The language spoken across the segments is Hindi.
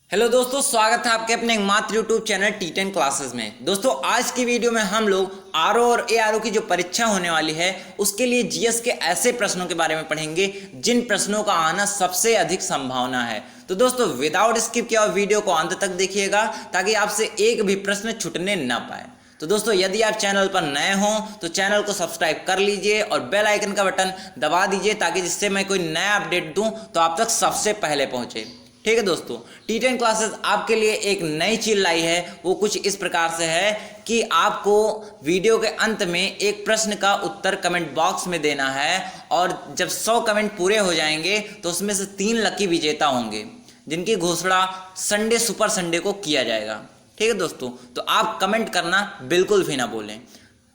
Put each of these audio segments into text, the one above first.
हेलो दोस्तों, स्वागत है आपके अपने एकमात्र यूट्यूब चैनल T10 क्लासेस में। दोस्तों आज की वीडियो में हम लोग आरओ और एआरओ की जो परीक्षा होने वाली है उसके लिए जीएस के ऐसे प्रश्नों के बारे में पढ़ेंगे जिन प्रश्नों का आना सबसे अधिक संभावना है। तो दोस्तों विदाउट स्किप किया हुआ वीडियो को अंत तक देखिएगा ताकि आपसे एक भी प्रश्न छूटने ना पाए। तो दोस्तों यदि आप चैनल पर नए हों तो चैनल को सब्सक्राइब कर लीजिए और बेल आइकन का बटन दबा दीजिए ताकि जिससे मैं कोई नया अपडेट दूं तो आप तक सबसे पहले पहुंचे। ठीक है दोस्तों, T10 क्लासेस आपके लिए एक नई चीज लाई है। वो कुछ इस प्रकार से है कि आपको वीडियो के अंत में एक प्रश्न का उत्तर कमेंट बॉक्स में देना है और जब 100 कमेंट पूरे हो जाएंगे तो उसमें से 3 लकी विजेता होंगे जिनकी घोषणा संडे सुपर संडे को किया जाएगा। ठीक है दोस्तों, तो आप कमेंट करना बिल्कुल भी ना भूलें।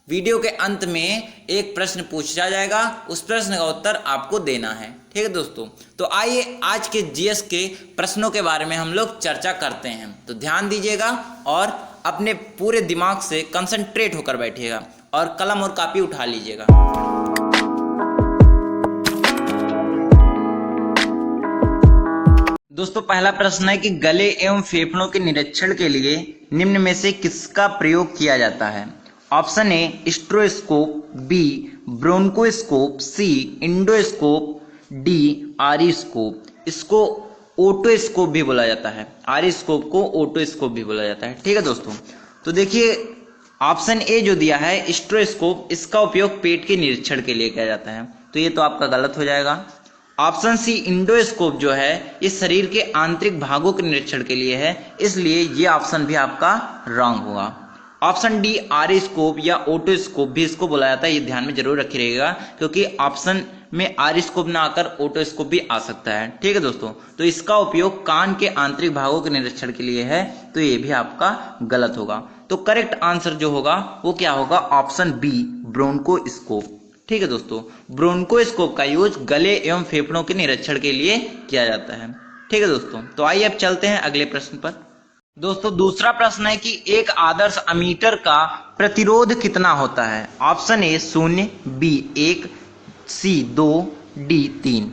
वीडियो के अंत में एक प्रश्न पूछा जाएगा, उस प्रश्न का उत्तर आपको देना है। ठीक है दोस्तों, तो आइए आज के जीएस के प्रश्नों के बारे में हम लोग चर्चा करते हैं। तो ध्यान दीजिएगा और अपने पूरे दिमाग से कंसंट्रेट होकर बैठिएगा और कलम और कॉपी उठा लीजिएगा। दोस्तों पहला प्रश्न है कि गले एवं फेफड़ों के निरीक्षण के लिए निम्न में से किसका प्रयोग किया जाता है। Option A stethoscope, B bronchoscope, C endoscope, D auriscope. इसको ओटोस्कोप भी बोला जाता है, आरिस्कोप को ओटोस्कोप भी बोला जाता है। ठीक है दोस्तों, तो देखिए ऑप्शन ए जो दिया है स्ट्रोस्कोप, इसका उपयोग पेट के निरीक्षण के लिए किया जाता है, तो ये तो आपका गलत हो जाएगा। ऑप्शन सी इंडोस्कोप जो है ये शरीर के आंतरिक भागों के निरीक्षण के लिए है, इसलिए ये ऑप्शन भी आपका रॉन्ग होगा। ऑप्शन डी आरिस्कोप या ओटोस्कोप भी इसको बोला जाता है, ये ध्यान में जरूर रखिएगा क्योंकि ऑप्शन में आरिस्कोप ना आकर ओटोस्कोप भी आ सकता है। ठीक है दोस्तों, तो इसका उपयोग कान के आंतरिक भागों के निरीक्षण के लिए है, तो ये भी आपका गलत होगा। तो करेक्ट आंसर जो होगा वो क्या होगा, ऑप्शन बी ब्रोंकोस्कोप। ठीक है दोस्तों, ब्रोंकोस्कोप का यूज गले एवं फेफड़ों के निरीक्षण के लिए किया जाता है। ठीक है दोस्तों, तो आइए अब चलते हैं अगले प्रश्न पर। दोस्तों दूसरा प्रश्न है कि एक आदर्श अमीटर का प्रतिरोध कितना होता है। Option A 0, B 1, C 2, D 3।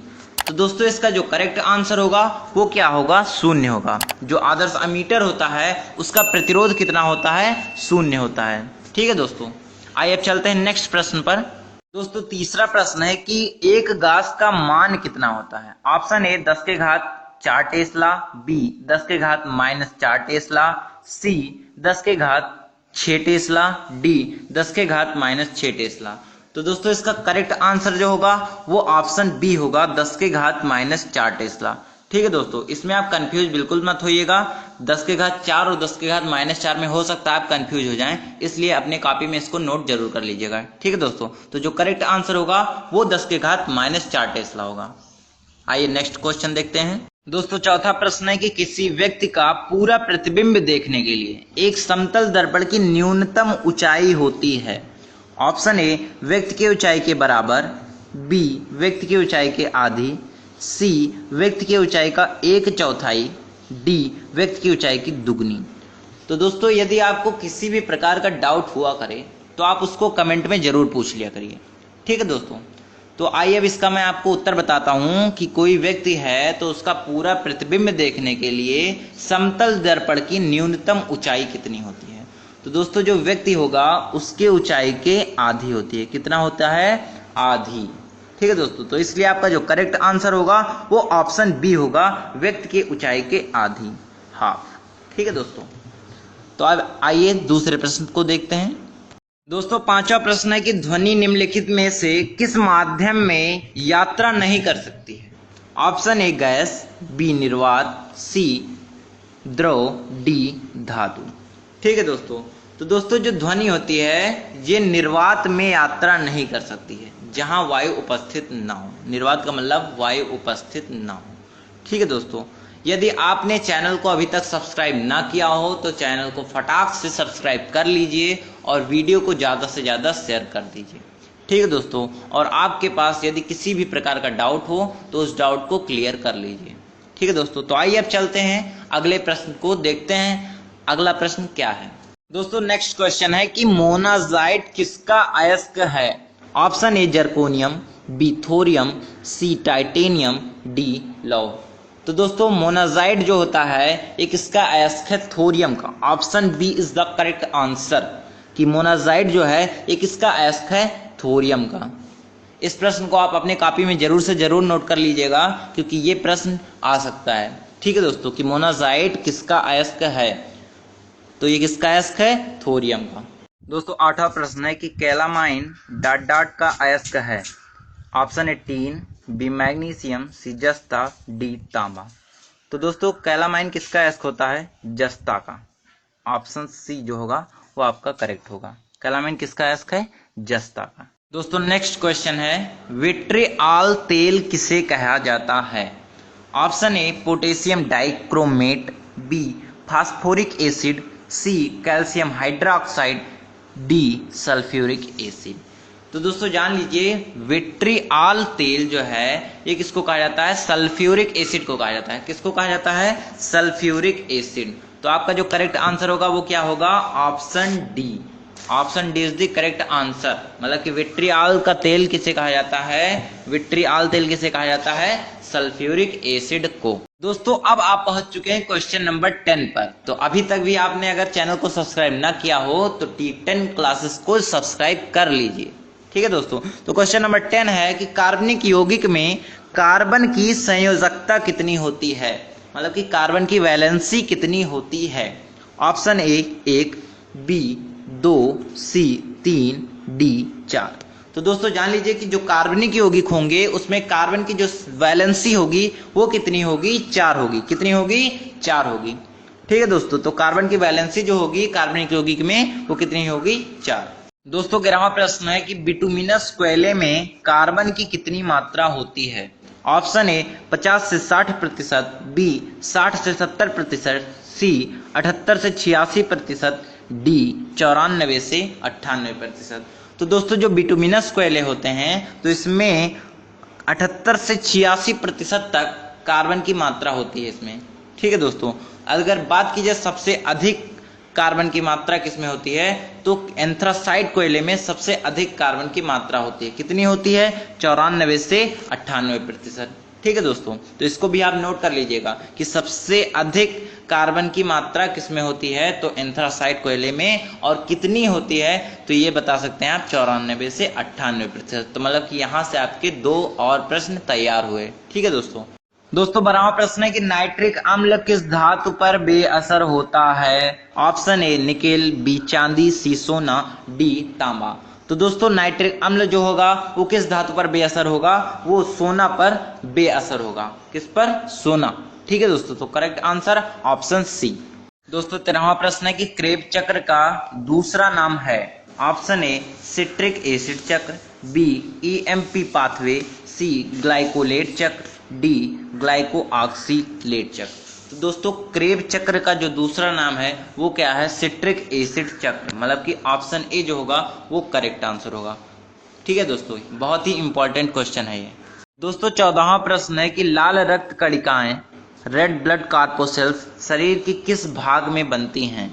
तो दोस्तों इसका जो करेक्ट आंसर होगा वो क्या होगा, 0 होगा। जो आदर्श अमीटर होता है उसका प्रतिरोध कितना होता है, 0 होता है। ठीक है दोस्तों, आइए अब चलते हैं नेक्स्ट प्रश्न पर। दोस्तों तीसरा प्रश्न है कि एक गास का मान कितना होता है। ऑप्शन ए 10 के घात 4 टेस्ला, बी 10 के घात -4 टेस्ला, सी 10 के घात 6 टेस्ला, डी 10 के घात -6 टेस्ला। तो दोस्तों इसका करेक्ट आंसर जो होगा वो ऑप्शन बी होगा, 10 के घात -4 टेस्ला। ठीक है दोस्तों, इसमें आप कंफ्यूज बिल्कुल मत होइएगा। 10 के घात 4 और 10 के घात -4 में हो सकता है आप कंफ्यूज हो जाएं, इसलिए अपने कॉपी में इसको नोट जरूर कर लीजिएगा। ठीक है दोस्तों, तो जो करेक्ट आंसर होगा वो 10 के घात -4 टेस्ला होगा। आइए नेक्स्ट क्वेश्चन देखते हैं। दोस्तों चौथा प्रश्न है कि किसी व्यक्ति का पूरा प्रतिबिंब देखने के लिए एक समतल दर्पण की न्यूनतम ऊंचाई होती है। ऑप्शन ए व्यक्ति की ऊंचाई के बराबर, बी व्यक्ति की ऊंचाई के आधी, सी व्यक्ति की ऊंचाई का 1/4, डी व्यक्ति की ऊंचाई की दुगनी। तो दोस्तों यदि आपको किसी भी प्रकार का डाउट हुआ करे तो आप उसको कमेंट में जरूर पूछ लिया करिए। ठीक है दोस्तों, तो आइए अब इसका मैं आपको उत्तर बताता हूं कि कोई व्यक्ति है तो उसका पूरा प्रतिबिंब देखने के लिए समतल दर्पण की न्यूनतम ऊंचाई कितनी होती है। तो दोस्तों जो व्यक्ति होगा उसके ऊंचाई के आधी होती है। कितना होता है, आधी। ठीक है दोस्तों, तो इसलिए आपका जो करेक्ट आंसर होगा वो ऑप्शन बी होगा, व्यक्ति की ऊंचाई के आधी, हाफ। ठीक है दोस्तों, तो अब आइए दूसरे प्रश्न को देखते हैं। दोस्तों पांचवा प्रश्न है कि ध्वनि निम्नलिखित में से किस माध्यम में यात्रा नहीं कर सकती है। ऑप्शन ए गैस, बी निर्वात, सी द्रव, डी धातु। ठीक है दोस्तों, तो दोस्तों जो ध्वनि होती है ये निर्वात में यात्रा नहीं कर सकती है, जहां वायु उपस्थित ना हो। निर्वात का मतलब वायु उपस्थित ना हो। ठीक है दोस्तों, यदि आपने चैनल को अभी तक सब्सक्राइब ना किया हो तो चैनल को फटाक से सब्सक्राइब कर लीजिए और वीडियो को ज़्यादा से ज़्यादा शेयर कर दीजिए। ठीक है दोस्तों, और आपके पास यदि किसी भी प्रकार का डाउट हो तो उस डाउट को क्लियर कर लीजिए। ठीक है दोस्तों, तो आइए अब चलते हैं अगले प्रश्न को देखते हैं। अगला प्रश्न क्या है दोस्तों, नेक्स्ट क्वेश्चन है कि मोनाजाइट किसका अयस्क है। Option A zirconium, B thorium, C titanium, D लौह। तो तो दोस्तों मोनाजाइट जो होता है एक इसका अयस्क है थोरियम का। Option B is the correct answer कि मोनाजाइट जो है एक इसका अयस्क है थोरियम का। इस प्रश्न को आप अपने कॉपी में जरूर से जरूर नोट कर लीजिएगा क्योंकि ये प्रश्न आ सकता है। ठीक है दोस्तों, कि मोनाजाइट किसका अयस्क है, तो ये किसका अयस्क है, थोरियम का। दोस्तों 8वां प्रश्न है कि कैलामाइन डॉट डॉट का अयस्क है। Option A tin, B magnesium, C जस्ता, डी तांबा। तो दोस्तों कैलामाइन किसका अयस्क होता है, जस्ता का। ऑप्शन सी जो होगा वो आपका करेक्ट होगा। कैलामाइन किसका अयस्क है, जस्ता का। दोस्तों नेक्स्ट क्वेश्चन है विट्रिऑल तेल किसे कहा जाता है। Option A potassium dichromate, B phosphoric acid, C calcium hydroxide, D sulphuric acid. तो दोस्तों जान लीजिए विट्रिऑल तेल जो है ये किसको कहा जाता है, सल्फ्यूरिक एसिड को कहा जाता है। किसको कहा जाता है, सल्फ्यूरिक एसिड। तो आपका जो करेक्ट आंसर होगा वो क्या होगा, option D. Option D is the correct answer. मतलब कि विट्रिऑल का तेल किसे कहा जाता है, विट्रिऑल तेल किसे कहा जाता है, सल्फ्यूरिक एसिड को। दोस्तों अब आप पहुंच चुके हैं क्वेश्चन नंबर 10 पर। तो अभी तक भी आपने अगर चैनल को सब्सक्राइब ना किया हो तो T10 क्लासेस को सब्सक्राइब कर लीजिए। ठीक है दोस्तों, तो क्वेश्चन नंबर 10 है कि कार्बनिक यौगिक में कार्बन की संयोजकता कितनी होती है, मतलब कि कार्बन की वैलेंसी कितनी होती है। Option A 1, B 2, C 3, D 4। तो दोस्तों जान लीजिए कि जो कार्बनिक यौगिक होंगे उसमें कार्बन की जो वैलेंसी होगी वो कितनी होगी, 4 होगी। कितनी होगी, 4 होगी। ठीक है दोस्तों, तो कार्बन की वैलेंसी जो होगी कार्बनिक यौगिक में वो कितनी होगी, 4। दोस्तों 11वां प्रश्न है कि बिटुमिनस कोयले में कार्बन की कितनी मात्रा होती है। ऑप्शन ए 50 से 60%, बी 60 से 70%, सी 78 से 86%, डी 94 से 98%। तो दोस्तों जो बिटुमिनस कोयले होते हैं तो इसमें 78 से 86% तक कार्बन की मात्रा होती है इसमें। ठीक है दोस्तों, अगर बात की जाए सबसे अधिक कार्बन की मात्रा किसमें होती है तो एंथ्रासाइट कोयले में सबसे अधिक कार्बन की मात्रा होती है। कितनी होती है, 94 से 98%। ठीक है दोस्तों, तो इसको भी आप नोट कर लीजिएगा कि सबसे अधिक कार्बन की मात्रा किसमें होती है तो एंथ्रासाइट कोयले में, और कितनी होती है तो ये बता सकते हैं आप 94 से 98%। तो मतलब कि यहाँ से आपके 2 और प्रश्न तैयार हुए। ठीक है दोस्तों 12वां प्रश्न है कि नाइट्रिक अम्ल किस धातु पर बेअसर होता है। ऑप्शन ए निकेल, बी चांदी, सी सोना, डी तांबा। तो दोस्तों नाइट्रिक अम्ल जो होगा वो किस धातु पर बेअसर होगा, वो सोना पर बेअसर होगा। किस पर, सोना। ठीक है दोस्तों, तो करेक्ट आंसर ऑप्शन सी। दोस्तों 13वां प्रश्न है कि क्रेब चक्र का दूसरा नाम है। ऑप्शन ए सिट्रिक एसिड चक्र, बी ईएमपी पाथवे, सी ग्लाइकोलेट चक्र, डी ग्लाइको ऑक्सीलेट चक्र। तो दोस्तों क्रेब चक्र का जो दूसरा नाम है वो क्या है, सिट्रिक एसिड चक्र। मतलब कि ऑप्शन ए जो होगा वो करेक्ट आंसर होगा। ठीक है दोस्तों, बहुत ही इंपॉर्टेंट क्वेश्चन है ये। दोस्तों 14वां प्रश्न है कि लाल रक्त कणिकाएं, रेड ब्लड कार्पोसेल्स शरीर की किस भाग में बनती हैं।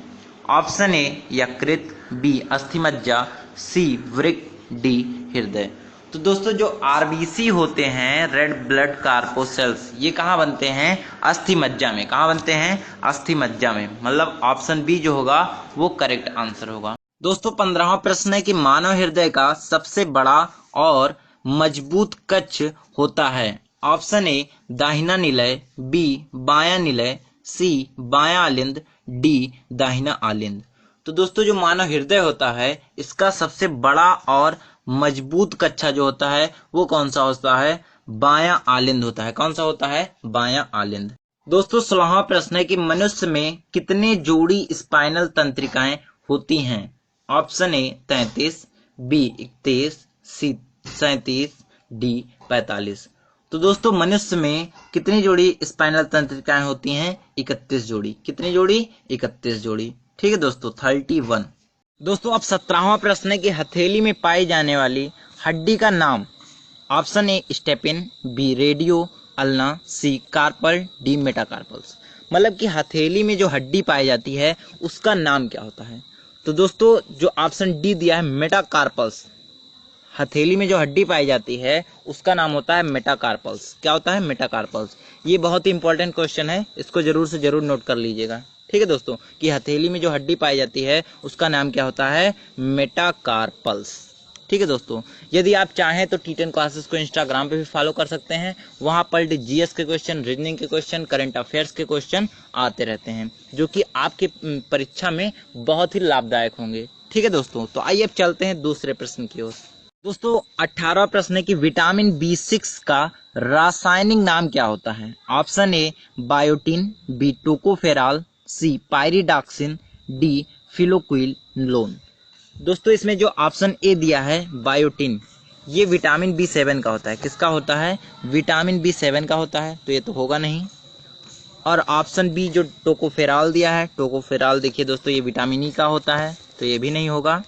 ऑप्शन ए यकृत, बी अस्थिमज्जा, सी वृक्क, डी हृदय। तो दोस्तों जो आरबीसी होते हैं, रेड ब्लड कार्पोसेल्स, ये कहाँ बनते हैं, अस्थिमज्जा में। कहाँ बनते हैं, अस्थिमज्जा में। मतलब ऑप्शन बी जो होगा वो करेक्ट आंसर होगा। दोस्तों 15वां प्रश्न है कि मानव हृदय का सबसे बड़ा और मजबूत कक्ष होता है। ऑप्शन ए दाहिना निलय, बी बायां निलय, सी बायां आलिंद, डी दाहिना आलिंद। तो दोस्तों जो मानव हृदय होता है इसका सबसे बड़ा और मजबूत कक्षा जो होता है वो कौन सा होता है, बायां आलिंद होता है। कौन सा होता है, बायां आलिंद। दोस्तों 16वां प्रश्न है कि मनुष्य में कितने जोड़ी स्पाइनल तंत्रिकाएं होती हैं। Option A 33, B 31, C 37, D 45। तो दोस्तों मनुष्य में कितनी जोड़ी स्पाइनल तंत्रिकाएं होती हैं, 31 जोड़ी। कितनी जोड़ी, 31 जोड़ी। ठीक है दोस्तों 31। दोस्तों अब 17वां प्रश्न है कि हथेली में पाई जाने वाली हड्डी का नाम। Option A stapes, B radio ulna, C carpal, D metacarpals. मतलब कि हथेली में जो हड्डी पाई जाती है उसका नाम क्या होता है। तो दोस्तों जो ऑप्शन डी दिया है मेटाकार्पल्स, हथेली में जो हड्डी पाई जाती है उसका नाम होता है मेटाकार्पल्स। क्या होता है? मेटाकार्पल्स। ये बहुत ही इंपॉर्टेंट क्वेश्चन है, इसको जरूर से जरूर नोट कर लीजिएगा। ठीक है दोस्तों, कि हथेली में जो हड्डी पाई जाती है उसका नाम क्या होता है? मेटाकार्पल्स। ठीक है दोस्तों, यदि आप चाहें तो टी10 क्लासेस को इंस्टाग्राम पे भी फॉलो कर सकते हैं। वहां पर जीएस के क्वेश्चन, रीजनिंग के क्वेश्चन, करंट अफेयर्स के क्वेश्चन आते रहते हैं जो कि आपके परीक्षा में बहुत ही लाभदायक होंगे। ठीक है दोस्तों, तो आइए अब चलते हैं दूसरे प्रश्न की ओर। दोस्तों 18वां प्रश्न है कि विटामिन B6 का रासायनिक नाम क्या होता है? Option A biotin, B tocopherol, C pyridoxine, D phylloquinone. दोस्तों इसमें जो ऑप्शन ए दिया है बायोटिन, ये विटामिन B7 का होता है। किसका होता है? विटामिन B7 का होता है, तो ये तो होगा नहीं। और ऑप्शन बी जो टोकोफेरॉल दिया है, टोकोफेरॉल देखिए दोस्तों ये विटामिन ई का होता है, तो ये भी नहीं होगा।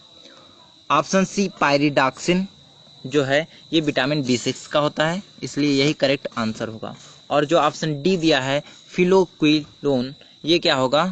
ऑप्शन सी पायरिडॉक्सिन जो है ये विटामिन B6 का होता है, इसलिए यही करेक्ट आंसर होगा। और जो ऑप्शन डी दिया है फिलोक्विनोलोन, ये क्या होगा?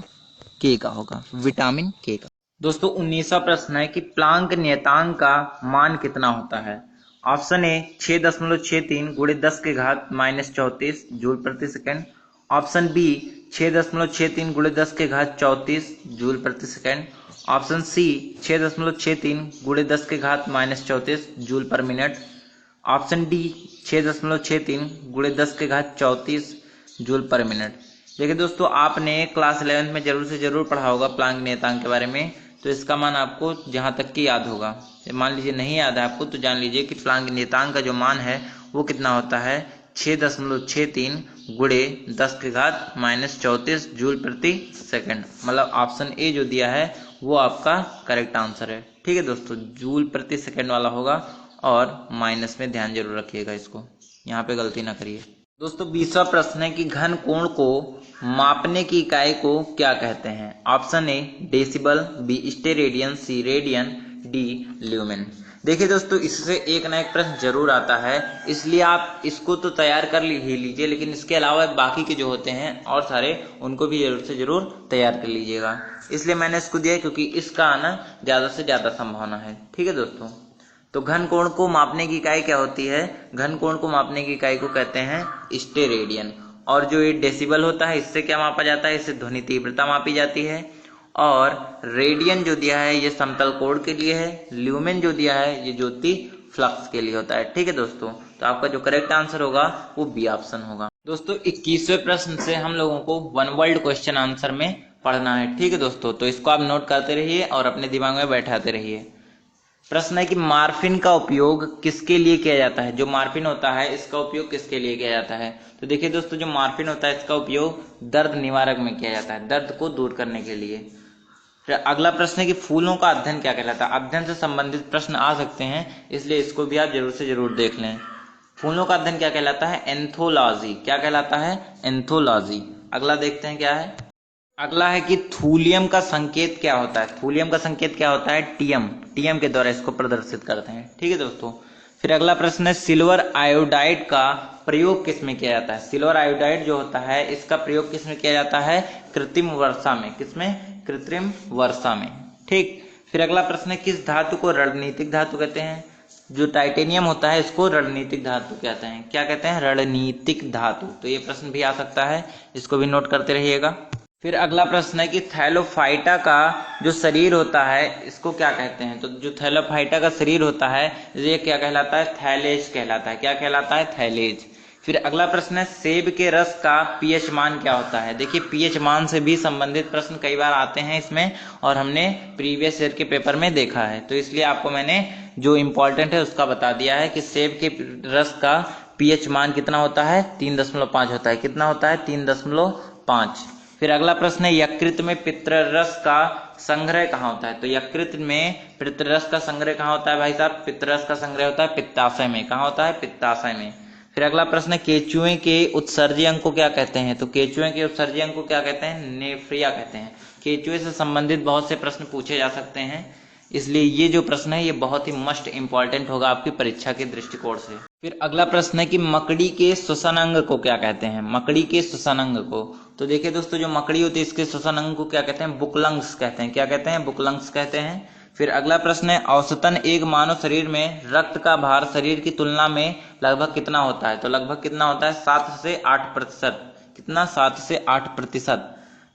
के का होगा, विटामिन के का। दोस्तों 19वां प्रश्न है कि प्लांक नियतांक का मान कितना होता है? ऑप्शन ए 6.63 गुणे 10 के घात -34 जूल प्रति सेकंड। ऑप्शन बी 6.63 गुणे 10 के घात 34 जूल प्रति सेकंड। ऑप्शन सी 6.63 गुणे 10 के घात -34 जूल पर मिनट। ऑप्शन डी 6.63 गुणे 10 के घात 34 जूल पर मिनट। देखिए दोस्तों आपने क्लास 11 में जरूर से जरूर पढ़ा होगा प्लांक नियतांक के बारे में, तो इसका मान आपको जहां तक कि याद होगा। मान लीजिए नहीं याद है आपको तो जान लीजिए कि प्लांक नियतांक का जो मान है वो कितना होता है? 6.63 गुणे 10 के घात -34 जूल प्रति सेकंड। मतलब ऑप्शन ए जो दिया है वो आपका करेक्ट आंसर है। ठीक है दोस्तों, जूल प्रति सेकंड वाला होगा और माइनस में ध्यान जरूर रखिएगा, इसको यहाँ पे गलती ना करिए। दोस्तों 20वां प्रश्न है कि घन कोण को मापने की इकाई को क्या कहते हैं? Option A decibel, B steradian, C radian, D lumen. देखिए दोस्तों इससे एक ना एक प्रश्न जरूर आता है, इसलिए आप इसको तो तैयार कर ही लीजिए, लेकिन इसके अलावा बाकी के जो होते हैं और सारे उनको भी जरूर से जरूर तैयार कर लीजिएगा। इसलिए मैंने इसको दिया क्योंकि इसका आना ज्यादा से ज्यादा संभावना है। ठीक है दोस्तों, तो घन कोण को मापने की इकाई क्या होती है? घन कोण को मापने की इकाई को कहते हैं स्टेरेडियन। और जो ये डेसिबल होता है इससे क्या मापा जाता है? इससे ध्वनि तीव्रता मापी जाती है। और रेडियन जो दिया है ये समतल कोण के लिए है। ल्यूमेन जो दिया है ये ज्योति फ्लक्स के लिए होता है। ठीक है दोस्तों, तो आपका जो करेक्ट आंसर होगा वो बी ऑप्शन होगा। दोस्तों 21वें प्रश्न से हम लोगों को वन वर्ल्ड क्वेश्चन आंसर में पढ़ना है। ठीक है दोस्तों, तो इसको आप नोट करते रहिए और अपने दिमाग में बैठाते रहिए। प्रश्न है कि मार्फिन का उपयोग किसके लिए किया जाता है? जो मार्फिन होता है इसका उपयोग किसके लिए किया जाता है? तो देखिए दोस्तों जो मार्फिन होता है इसका उपयोग दर्द निवारक में किया जाता है, दर्द को दूर करने के लिए। फिर अगला प्रश्न है कि फूलों का अध्ययन क्या कहलाता है? अध्ययन से संबंधित प्रश्न आ सकते हैं, इसलिए इसको भी आप जरूर से जरूर देख लें। फूलों का अध्ययन क्या कहलाता है? एंथोलॉजी। क्या कहलाता है? एंथोलॉजी। अगला देखते हैं क्या है। अगला है कि थूलियम का संकेत क्या होता है? थूलियम का संकेत क्या होता है? टीएम। टीएम के द्वारा इसको प्रदर्शित करते हैं। ठीक है दोस्तों, फिर अगला प्रश्न है सिल्वर आयोडाइड का प्रयोग किस में किया जाता है? सिल्वर आयोडाइड जो होता है इसका प्रयोग किस में किया जाता है? कृत्रिम वर्षा में। किसमें? कृत्रिम वर्षा में। ठीक, फिर अगला प्रश्न है किस धातु को रणनीतिक धातु कहते हैं? जो टाइटेनियम होता है इसको रणनीतिक धातु कहते हैं। क्या कहते हैं? रणनीतिक धातु। तो ये प्रश्न भी आ सकता है, इसको भी नोट करते रहिएगा। फिर अगला प्रश्न है कि थैलोफाइटा का जो शरीर होता है इसको क्या कहते हैं? तो जो थैलोफाइटा का शरीर होता है ये क्या कहलाता है? थैलेज कहलाता है। क्या कहलाता है? थैलेज। फिर अगला प्रश्न है सेब के रस का पीएच मान क्या होता है? देखिए पीएच मान से भी संबंधित प्रश्न कई बार आते हैं इसमें, और हमने प्रीवियस ईयर के पेपर में देखा है, तो इसलिए आपको मैंने जो इम्पोर्टेंट है उसका बता दिया है कि सेब के रस का पीएच मान कितना होता है? 3.5 होता है। कितना होता है? 3.5। फिर अगला प्रश्न है यकृत में पित्तरस का संग्रह कहाँ होता है? तो यकृत में पित्तरस का संग्रह कहाँ होता है भाई साहब? पित्तरस का संग्रह होता है पित्ताशय में। कहाँ होता है? पित्ताशय में। फिर अगला प्रश्न है केचुए के उत्सर्जी अंग को क्या कहते हैं? तो केचुए के उत्सर्जी अंग को क्या कहते हैं? नेफ्रिया कहते हैं। केचुए से संबंधित बहुत से प्रश्न पूछे जा सकते हैं, इसलिए ये जो प्रश्न है ये बहुत ही मस्ट इंपॉर्टेंट होगा आपकी परीक्षा के दृष्टिकोण से। फिर अगला प्रश्न है कि मकड़ी के श्वसन अंग को क्या कहते हैं? मकड़ी के श्वसन अंग को, तो देखिए दोस्तों जो मकड़ी होती है इसके श्वसन अंग को क्या कहते हैं? बुकलंग्स कहते हैं। क्या कहते हैं? बुकलंग्स कहते हैं। फिर अगला प्रश्न है, औसतन एक मानव शरीर में रक्त का भार शरीर की तुलना में लगभग कितना होता है? तो लगभग कितना होता है? 7 से 8%। कितना? 7 से 8%।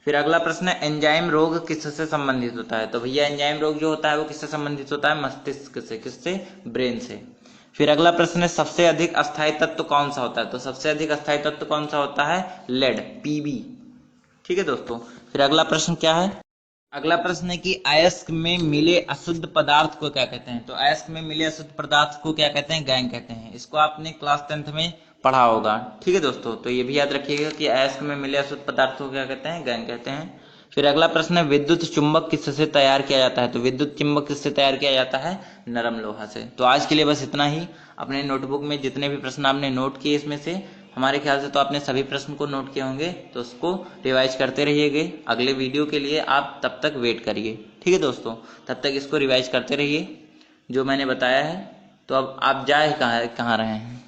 फिर अगला प्रश्न है, एंजाइम रोग किससे संबंधित होता है? तो भैया एंजाइम रोग जो होता है वो किससे संबंधित होता है? मस्तिष्क से। किससे? ब्रेन से। फिर अगला प्रश्न है, सबसे अधिक अस्थायी तत्व कौन सा होता है? तो सबसे अधिक अस्थायी तत्व कौन सा होता है? Lead, Pb। ठीक है दोस्तों। फिर अगला प्रश्न क्या है? अगला प्रश्न है कि अयस्क में मिले अशुद्ध पदार्थ को क्या कहते हैं? तो अयस्क में मिले अशुद्ध पदार्थ को क्या कहते हैं? गैंग कहते हैं। इसको आपने क्लास 10th में पढ़ा होगा। ठीक है दोस्तों, तो ये भी याद रखिएगा कि अयस्क में मिले अशुद्ध पदार्थ को क्या कहते हैं? गैंग कहते हैं। फिर अगला प्रश्न है, विद्युत चुंबक किससे तैयार किया जाता है? तो विद्युत चुंबक किससे तैयार किया जाता है? नरम लोहा से। तो आज के लिए बस इतना ही। अपने नोटबुक में जितने भी प्रश्न आपने नोट किए इसमें से हमारे ख्याल से तो आपने सभी प्रश्न को नोट किए होंगे, तो उसको रिवाइज करते रहिएगा। अगले वीडियो के लिए आप तब तक वेट करिए। ठीक है दोस्तों, तब तक इसको रिवाइज करते रहिए जो मैंने बताया है। तो अब आप जाए कहाँ रहे हैं?